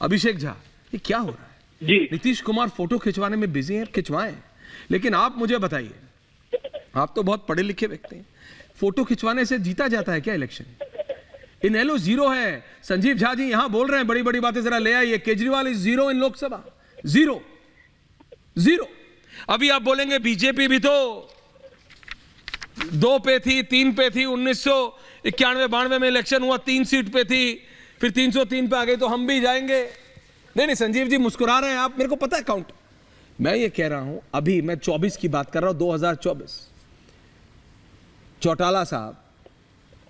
अभिषेक झा, ये क्या हो रहा है जी। नीतीश कुमार फोटो खिंचवाने में बिजी हैं, खिंचवाएं, लेकिन आप मुझे बताइए, आप तो बहुत पढ़े लिखे व्यक्ति हैं, फोटो खिंचवाने से जीता जाता है क्या इलेक्शन? इनेलो जीरो है। संजीव झा जी यहां बोल रहे हैं बड़ी बड़ी बातें, जरा ले आइए। Kejriwal is zero in Lok Sabha, zero zero. अभी आप बोलेंगे बीजेपी भी तो 2 पे थी, 3 पे थी, 1991-92 में इलेक्शन हुआ 3 सीट पे थी, फिर 303 पे आ गई तो हम भी जाएंगे। नहीं संजीव जी मुस्कुरा रहे हैं आप, मेरे को पता है काउंट। मैं ये कह रहा हूं, अभी मैं 24 की बात कर रहा हूं, 2024। चौटाला साहब,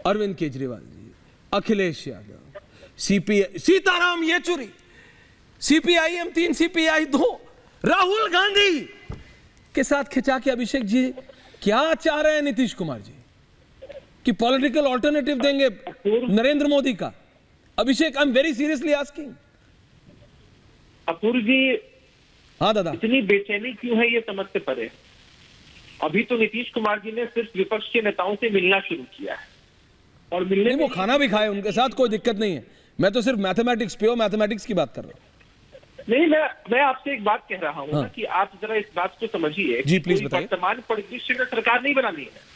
Arvind Kejriwal ji, Akhilesh Yadav, CPI, Sitaram Yechury, CPIM 3, CPI 2, Rahul Gandhi के साथ खिंचा के अभिषेक जी क्या चाह रहे हैं नीतीश कुमार जी कि पॉलिटिकल ऑल्टरनेटिव देंगे नरेंद्र मोदी का? Abhishek, I am very seriously asking. Apurva ji, हाँ दादा, इतनी बेचैनी क्यों है ये समझते परे। अभी तो नीतीश कुमार जी ने सिर्फ विपक्ष के नेताओं से मिलना शुरू किया है और मिलने नहीं, वो खाना भी खाए, उनके साथ कोई दिक्कत नहीं है। मैं तो सिर्फ मैथमेटिक्स, प्योर मैथमेटिक्स की बात कर रहा हूँ। नहीं, मैं आपसे एक बात कह रहा हूँ ना कि आप जरा इस बात को समझिए। जी प्लीज बताइए। वर्तमान परिदृश्य में सरकार नहीं बनानी है।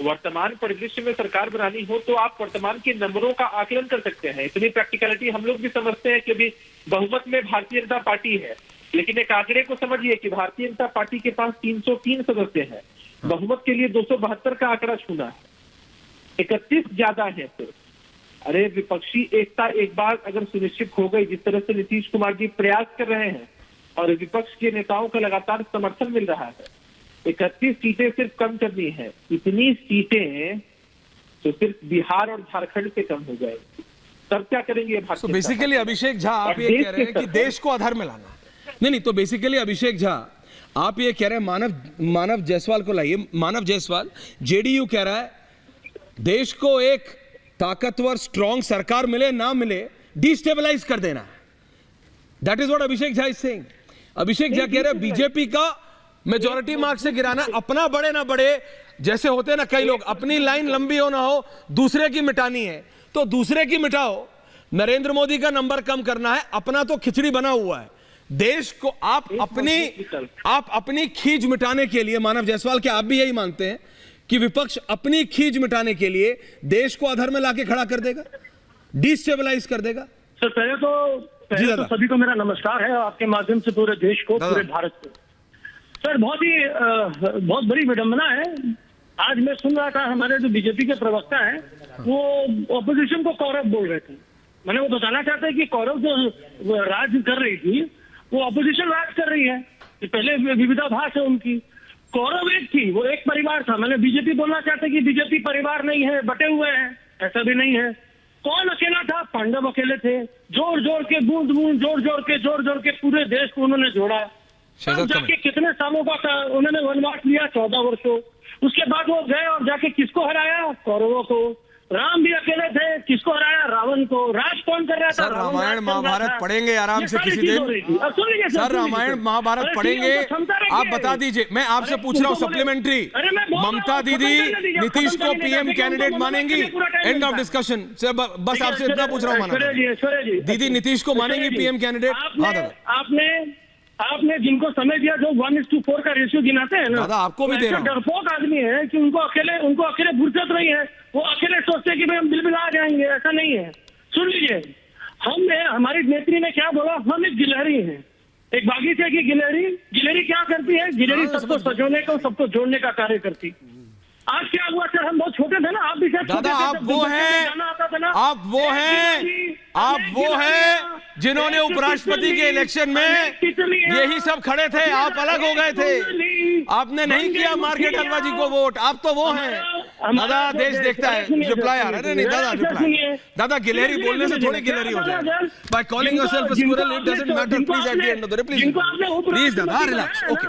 वर्तमान परिदृश्य में सरकार बनानी हो तो आप वर्तमान के नंबरों का आकलन कर सकते हैं। इतनी प्रैक्टिकलिटी हम लोग भी समझते हैं कि अभी बहुमत में भारतीय जनता पार्टी है, लेकिन एक आंकड़े को समझिए कि भारतीय जनता पार्टी के पास 303 सदस्य हैं, बहुमत के लिए 272 का आंकड़ा छूना है, 31 ज्यादा है सिर्फ। अरे विपक्षी एकता एक बार अगर सुनिश्चित हो गई, जिस तरह से नीतीश कुमार जी प्रयास कर रहे हैं और विपक्ष के नेताओं का लगातार समर्थन मिल रहा है, 31 सीटें सिर्फ कम करनी है। इतनी सीटें तो सिर्फ बिहार और झारखंड से कम हो जाएगी, तब क्या करेंगे भारत? तो बेसिकली अभिषेक झा आप ये कह रहे हैं कि देश को आधार में लाना। नहीं, तो बेसिकली अभिषेक झा आप ये कह रहे हैं मानव जायसवाल को लाइए। मानव जायसवाल, जेडीयू कह रहा है देश को एक ताकतवर स्ट्रॉन्ग सरकार मिले ना मिले, डिस्टेबलाइज कर देना है। That is what Abhishek Jha is saying. Abhishek Jha कह रहे हैं बीजेपी का मेजॉरिटी मार्क से गिराना, अपना बढ़े ना बढ़े, जैसे होते ना कई लोग, अपनी लाइन लंबी हो ना हो, दूसरे की मिटानी है तो दूसरे की मिटाओ। नरेंद्र मोदी का नंबर कम करना है, अपना तो खिचड़ी बना हुआ है। देश को आप अपनी खींच मिटाने के लिए, मानव जायसवाल, क्या आप भी यही मानते हैं कि विपक्ष अपनी खींच मिटाने के लिए देश को अधर में लाके खड़ा कर देगा, डिस्टेबलाइज कर देगा? सर पहले तो सभी को मेरा नमस्कार है, आपके माध्यम से पूरे देश को, पूरे भारत को। सर बहुत बड़ी विडंबना है। आज मैं सुन रहा था हमारे जो बीजेपी के प्रवक्ता हैं वो ऑपोजिशन को कौरव बोल रहे थे। मैंने वो बताना चाहता है कि कौरव जो राज कर रही थी वो ऑपोजिशन राज कर रही है, पहले विविधाभास है उनकी। कौरव एक थी, वो एक परिवार था। मैंने बीजेपी बोलना चाहता है कि बीजेपी परिवार नहीं है, बटे हुए हैं, ऐसा भी नहीं है। कौन अकेला था? पांडव अकेले थे। जोड़ जोड़ के बूंद बूंद, जोड़ जोड़ के पूरे देश को उन्होंने जोड़ा। जाके कितने सालों का उन्होंने वनवास लिया, 14 वर्षों। उसके बाद वो गए और जाके किसको हराया? कौरवों को। राम भी अकेले थे, किसको हराया? रावण को। राज कौन कर रहा था? सर रामायण महाभारत पढ़ेंगे आराम से किसी दिन। सर रामायण महाभारत पढ़ेंगे, आप बता दीजिए। मैं आपसे पूछ रहा हूँ सप्लीमेंट्री, ममता दीदी नीतीश को पीएम कैंडिडेट मानेंगी? End of discussion. बस आपसे इतना पूछ रहा हूँ, माना दीदी नीतीश को मानेंगी पीएम कैंडिडेट? हाँ दादा, आपने जिनको समय दिया, जो 1:4 का रेशियो गिनाते हैं ना, दादा आपको भी दे रहा हूं। डरपोक आदमी है कि उनको अकेले फुर्सत नहीं है। वो अकेले सोचते कि भाई हम बिल्कुल आ जाएंगे, ऐसा नहीं है। सुन लीजिए, हमारी नेत्री ने क्या बोला? हम एक गिलहरी हैं, एक बागीचे की गिलहरी क्या करती है? गिलहरी सबको सजोने को, सबको जोड़ने का कार्य करती। आज क्या हुआ सर? हम बहुत छोटे थे ना, आप भी दादा आप वो हैं जिन्होंने उपराष्ट्रपति के इलेक्शन में यही सब खड़े थे, आप अलग हो गए थे। आपने नहीं किया मार्केट हलवा जी को वोट, आप तो वो हैं। दादा देश देखता है। रिप्लाई आ रहा है। नहीं दादा रिप्लाई, दादा गिलहरी बोलने से थोड़ी गिलहरी हो जाए। By calling yourself a squirrel it doesn't matter. Please at the end of the please दादा रिलैक्स। ओके।